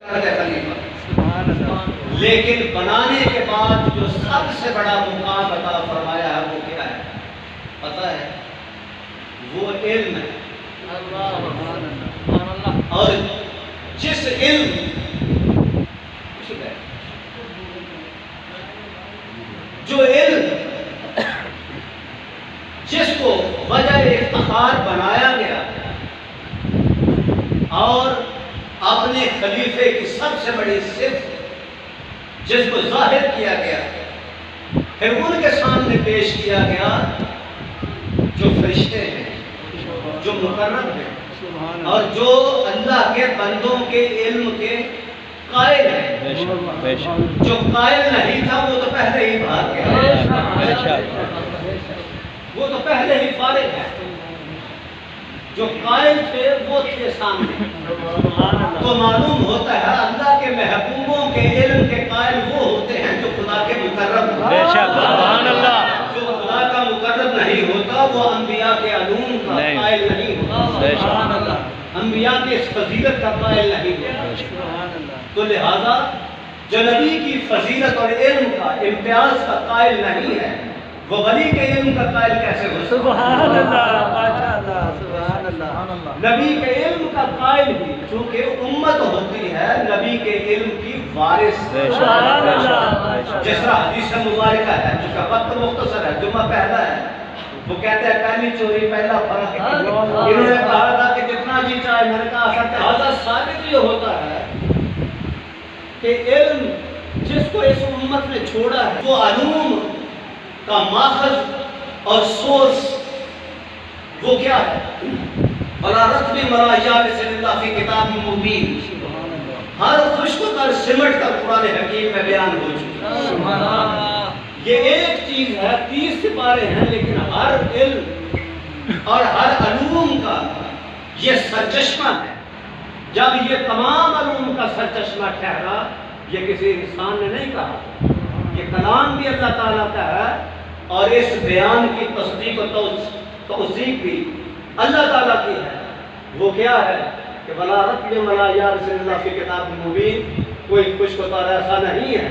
خلیفہ، لیکن بنانے کے بعد جو سب سے بڑا مقام عطا فرمایا ہے وہ کیا ہے پتہ ہے؟ وہ علم ہے۔ اور جس علم جو علم جس کو وجہ افتخار بنایا گیا اور اپنے خلیفے کی سب سے بڑی صفت جس کو ظاہر کیا گیا پھر ان کے سامنے پیش کیا گیا جو فرشتے ہیں، جو مقرب ہیں اور جو اللہ کے بندوں کے علم کے قائل ہیں۔ جو قائل نہیں تھا وہ تو پہلے ہی بھاگ گیا، وہ تو پہلے ہی فارغ ہے۔ جو قائل تھے وہ تھے سامنے۔ تو معلوم ہوتا ہے اللہ کے محبوبوں کے علم کے قائل وہ ہوتے ہیں جو خدا کے مقرب ہوتے ہیں۔ جو خدا کا مقرب نہیں ہوتا وہ انبیاء کے علوم کا قائل نہیں ہوتا، انبیاء کے اس فضیلت کا قائل نہیں ہوتا۔ تو لہذا جو نبی کی فضیلت اور علم کا امتیاز کا قائل نہیں ہے وہ ولی کے علم کا قائل کیسے ہو؟ سبحان اللہ، سبحان اللہ۔ نبی کے علم کا قائل ہی چونکہ امت ہوتی ہے نبی کے علم کی وارث، جس طرح حدیث مبارکہ ہے جس کا وقت مختصر ہے، جمعہ پہلا ہے، وہ کہتے ہیں پہلی چوری پہلا فرق۔ انہوں نے کہا تھا کہ جتنا جی چاہے، میں نے کہا لہذا ثابت یہ ہوتا ہے کہ علم جس کو اس امت نے چھوڑا ہے وہ علوم کا ماخذ اور سورس وہ کیا ہے؟ وَلَا رَتْبٍ وَلَا يَابِسٍ إِلَّا فِي كِتَابٍ مُبِينٍ۔ ہر خشک کر سمٹ کر قرآن حکیم میں بیان ہو چکی۔ یہ ایک چیز ہے، 30 سپارے ہیں، لیکن ہر علم اور ہر علوم کا یہ سرچشمہ ہے۔ جب یہ تمام علوم کا سرچشمہ ٹھہرا، یہ کسی انسان نے نہیں کہا، یہ کلام بھی اللہ تعالیٰ کا ہے اور اس بیان کی تصدیق و توثیق بھی اللہ تعالیٰ کی ہے۔ وہ کیا ہے کہ وَلَا رَتْبٍ وَلَا يَابِسٍ إِلَّا فِي كِتَابٍ مُبِينٍ۔ کوئی خشک و تر ایسا نہیں ہے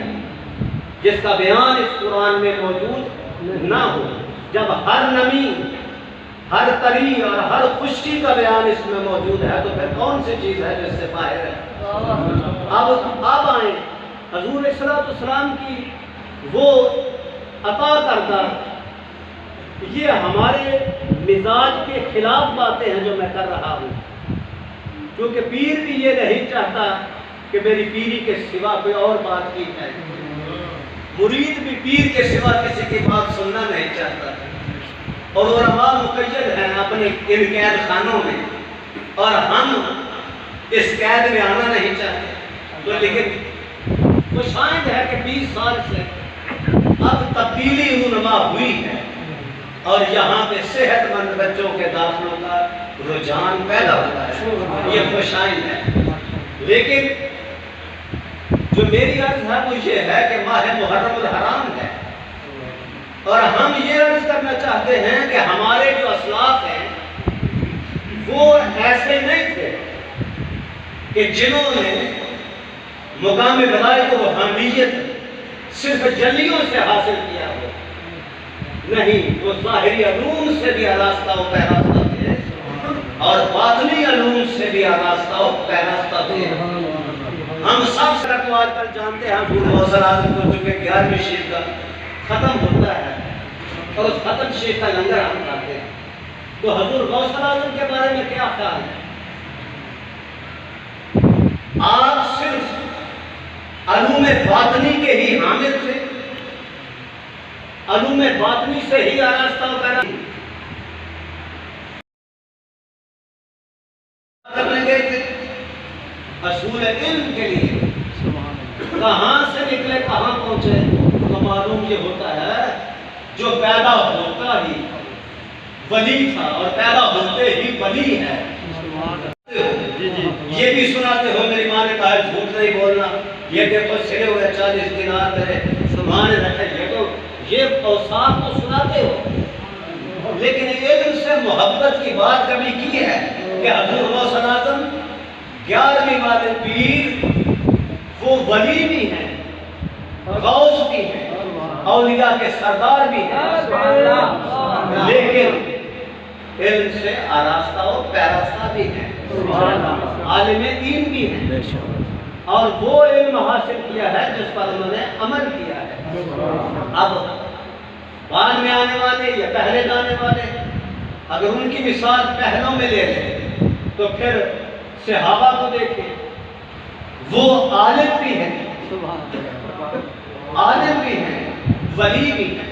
جس کا بیان اس قرآن میں موجود نہ ہو۔ جب ہر نمی، ہر تری اور ہر خشکی کا بیان اس میں موجود ہے تو پھر کون سی چیز ہے جو اس سے باہر ہے؟ اب آئیں حضور صلی اللہ علیہ وسلم کی وہ عطا کردہ، یہ ہمارے مزاج کے خلاف باتیں ہیں جو میں کر رہا ہوں، کیونکہ پیر بھی یہ نہیں چاہتا کہ میری پیری کے سوا کوئی اور بات کی جائے، مرید بھی پیر کے سوا کسی کی بات سننا نہیں چاہتا، اور علماء مقید ہیں اپنے ان قید خانوں میں اور ہم اس قید میں آنا نہیں چاہتے۔ تو لیکن وہ شاید ہے کہ 20 سال سے اب تبدیلی رونما ہوئی ہے اور یہاں پہ صحت مند بچوں کے داخلوں کا رجحان پیدا ہوتا ہے، یہ خوشائن ہے۔ لیکن جو میری عرض ہے وہ یہ ہے کہ ماہ محرم الحرام ہے اور ہم یہ عرض کرنا چاہتے ہیں کہ ہمارے جو اسلاف ہیں وہ ایسے نہیں تھے کہ جنہوں نے مقام ولایت و روحانیت صرف جلیوں سے حاصل کیا ہو، نہیں، وہ ظاہری علوم سے بھی آراستہ و پیراستہ تھے اور باطنی علوم سے بھی آراستہ و پیراستہ تھے۔ ہم سب سے تو آج کل جانتے ہیں حضور غوث اعظم کو چونکہ 11ویں شیخ کا ختم ہوتا ہے اور اس ختم شیخ کا لنگر ہم کھاتے ہیں، تو حضور غوث اعظم کے بارے میں کیا خیال ہے؟ آپ صرف علوم باطنی کے ہی حامل تھے، علوم باطنی سے ہی آراستہ کرنے گئے تھے اصول علم کے لیے، کہاں سے نکلے کہاں پہنچے؟ تو معلوم یہ ہوتا ہے جو پیدا ہوتا ہی ولی تھا اور پیدا ہوتے ہی ولی ہے۔ یہ بھی سناتے ہو میری ماں نے کہا جھوٹ نہیں بولنا، یہ دیکھو سلے ہوئے 40 دینار کرے ماں نے رکھے، یہ اوصاف تو سناتے ہو، لیکن علم سے محبت کی بات کبھی کی ہے کہ حضور غوث اعظم 11ویں والے پیر وہ ولی بھی ہیں، غوث بھی ہیں، اولیاء کے سردار بھی ہیں، لیکن علم سے آراستہ و پیراستہ بھی ہیں، عالم دین بھی ہیں، اور وہ علم حاصل کیا ہے جس پر انہوں نے عمل کیا ہے۔ اب بعد میں آنے والے یا پہلے جانے والے اگر ان کی مثال پہلوں میں لے لیں تو پھر صحابہ کو دیکھیں، وہ عالم بھی ہیں، عالم بھی ہیں، ولی بھی ہیں،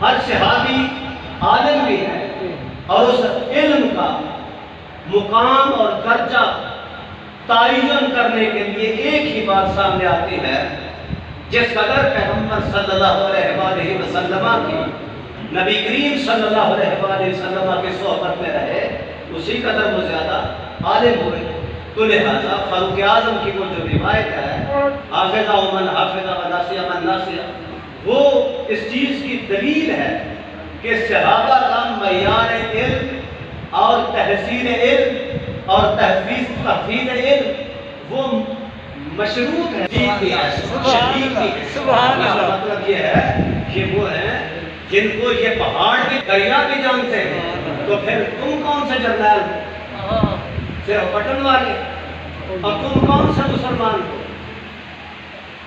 ہر صحابی عالم بھی ہے، اور اس علم کا مقام اور درجہ تعین کرنے کے لیے ایک ہی بات سامنے آتی ہے، جس قدر پیغمبر صلی اللہ علیہ وآلہ وسلم کی، نبی کریم صلی اللہ علیہ وآلہ وسلم کی صحبت میں رہے، اسی قدر وہ زیادہ عالم ہوئے۔ تو لہذا فاروق اعظم کی وہ جو روایت ہے، حافظہ من حافظہ و ناسیہ من ناسیہ، وہ اس چیز کی دلیل ہے کہ صحابہ کا معیار علم اور تحصیل علم اور تحفیظ علم وہ مشروط ہے، شدید بھی ہے۔ مطلب یہ ہے کہ وہ ہیں جن کو یہ پہاڑ بھی دریا بھی جانتے ہیں، تو پھر تم کون سے جرنیل ہو؟ صرف بٹن والے، اور تم کون سے مسلمان ہو؟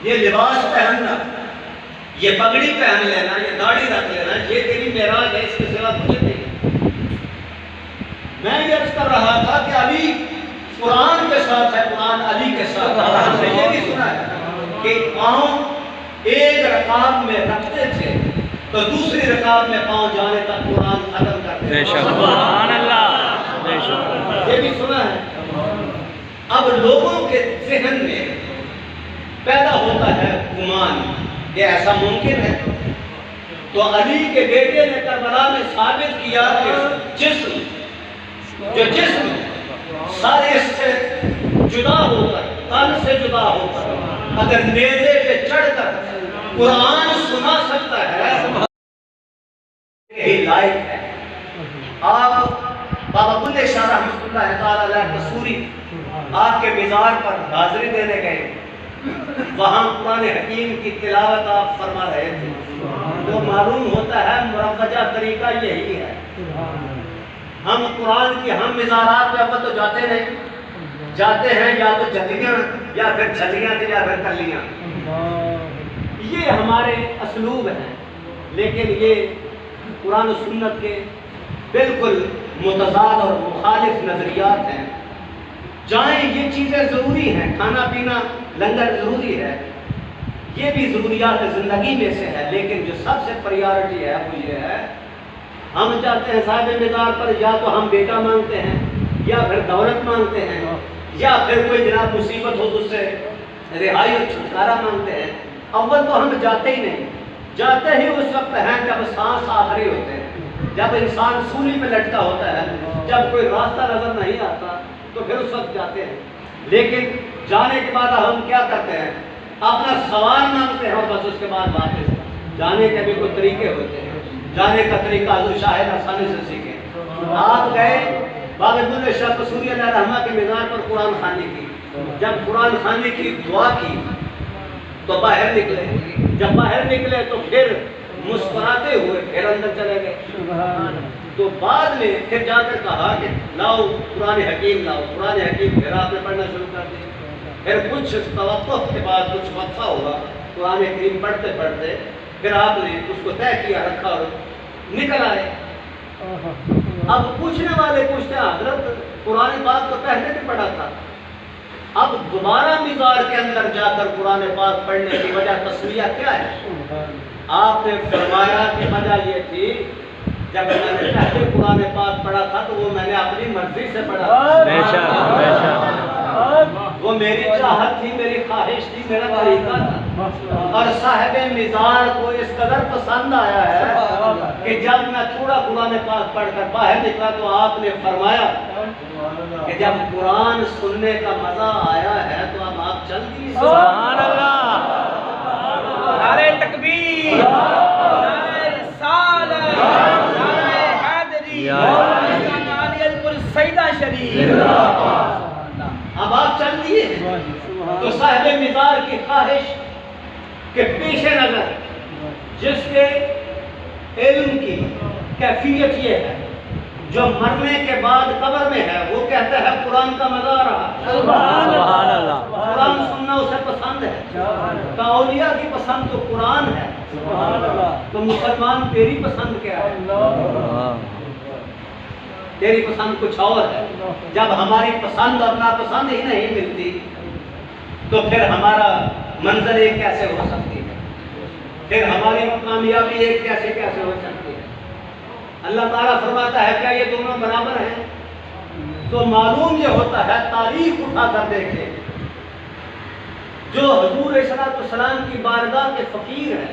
یہ لباس پہننا، یہ پگڑی پہن لینا، یہ داڑھی رکھ لینا، یہ تیری معراج ہے، اس کے سوا کچھ نہیں۔ میں یہ عرض کر رہا تھا کہ علی قرآن کے ساتھ ہے، قرآن علی کے ساتھ ہے۔ ہم نے یہ بھی سنا ہے کہ پاؤں ایک رکعت میں رکھتے تھے تو دوسری رکعت میں پاؤں جانے تک قرآن ختم کرتے تھے۔ سبحان اللہ، یہ بھی سنا ہے۔ اب لوگوں کے ذہن میں پیدا ہوتا ہے گمان کہ ایسا ممکن ہے، تو علی کے بیٹے نے کربلا میں ثابت کیا کہ جسم سارے سے جدا ہو کر، تن سے جدا ہو کر اگر نیزے پہ چڑھ کر قرآن سنا سکتا ہے، یہی لائق ہے۔ آپ بابا بلے شاہ رحمۃ اللہ تعالیٰ علیہ قصوری آپ کے مزار پر حاضری دینے گئے، وہاں قرآن حکیم کی تلاوت آپ فرما رہے تھے، تو معلوم ہوتا ہے مروجہ طریقہ یہی ہے۔ ہم قرآن کی ہم مزارات پہ اب تو جاتے نہیں، جاتے ہیں یا تو جلیاں یا پھر جھلیاں یا پھر کلیاں، یہ ہمارے اسلوب ہیں، لیکن یہ قرآن و سنت کے بالکل متضاد اور مخالف نظریات ہیں۔ جائیں یہ چیزیں ضروری ہیں، کھانا پینا لنگر ضروری ہے، یہ بھی ضروریات زندگی میں سے ہے، لیکن جو سب سے پریارٹی ہے وہ یہ ہے، ہم جاتے ہیں صاحب مزار پر، یا تو ہم بیٹا مانگتے ہیں، یا پھر دولت مانگتے ہیں، یا پھر کوئی جناب مصیبت ہو تو اس سے رہائی اور چھٹکارا مانگتے ہیں۔ اول تو ہم جاتے ہی نہیں، جاتے ہی اس وقت ہیں جب سانس آخری ہوتے ہیں، جب انسان سولی میں لٹکا ہوتا ہے، جب کوئی راستہ نظر نہیں آتا تو پھر اس وقت جاتے ہیں۔ لیکن جانے کے بعد ہم کیا کرتے ہیں؟ اپنا سوال مانگتے ہیں اور بس اس کے بعد واپس۔ جانے کے بھی کوئی طریقے ہوتے ہیں، جانے کا طریقہ حضور شاہد آسانی سے سیکھیں۔ آپ گئے بابا بلے شاہ قصوری علیہ رحمہ کے مزار پر قرآن خوانی کی، جب قرآن خوانی کی دعا کی تو باہر نکلے، جب باہر نکلے تو پھر مسکراتے ہوئے پھر اندر چلے گئے، تو بعد میں پھر جا کر کہا کہ لاؤ قرآن حکیم لاؤ، قرآن حکیم پھر آپ نے پڑھنا شروع کر دیا۔ پھر کچھ توقف کے بعد کچھ وقفہ ہوا، قرآن حکیم پڑھتے پڑھتے پھر آپ نے اس کو طے کیا، رکھا اور نکل آئے۔ اب پوچھنے والے پوچھتے ہیں حضرت قرآن پاک تو پہلے بھی پڑھا تھا، اب دوبارہ مزار کے اندر جا کر قرآن پاک پڑھنے کی وجہ تسلیہ کیا ہے؟ آپ نے فرمایا کہ وجہ یہ تھی جب میں نے پہلے قرآن پاک پڑھا تھا تو وہ میں نے اپنی مرضی سے پڑھا، وہ میری چاہت تھی، میری خواہش تھی، میرا طریقہ تھا، اور صاحب مزار کو اس قدر پسند آیا ہے کہ جب میں تھوڑا قرآن پاک پڑھ کر باہر نکلا تو آپ نے فرمایا کہ جب قرآن سننے کا مزہ آیا ہے تو اب آپ چل دیجیے۔ سبحان اللہ، نعرہ تکبیر، نعرہ رسالت، نعرہ حیدری، سیدہ شریف۔ تو صاحب مزار کی خواہش کہ پیش نظر جس کے علم کی کیفیت یہ ہے جو مرنے کے بعد قبر میں ہے وہ کہتا ہے قرآن کا مزہ رہا، سبحان اللہ، قرآن سننا اسے پسند ہے، تو اولیاء کی پسند تو قرآن ہے، تو مسلمان تیری پسند کیا ہے؟ تیری پسند کچھ اور ہے۔ جب ہماری پسند اور ناپسند ہی نہیں ملتی تو پھر ہمارا منظر ایک کیسے ہو سکتی ہے، پھر ہماری کامیابی ایک کیسے ہو سکتی ہے؟ اللہ تعالیٰ فرماتا ہے کیا یہ دونوں برابر ہیں؟ تو معلوم یہ ہوتا ہے تاریخ اٹھا کر دیکھیں، جو حضور علیہ السلام کی بارگاہ کے فقیر ہیں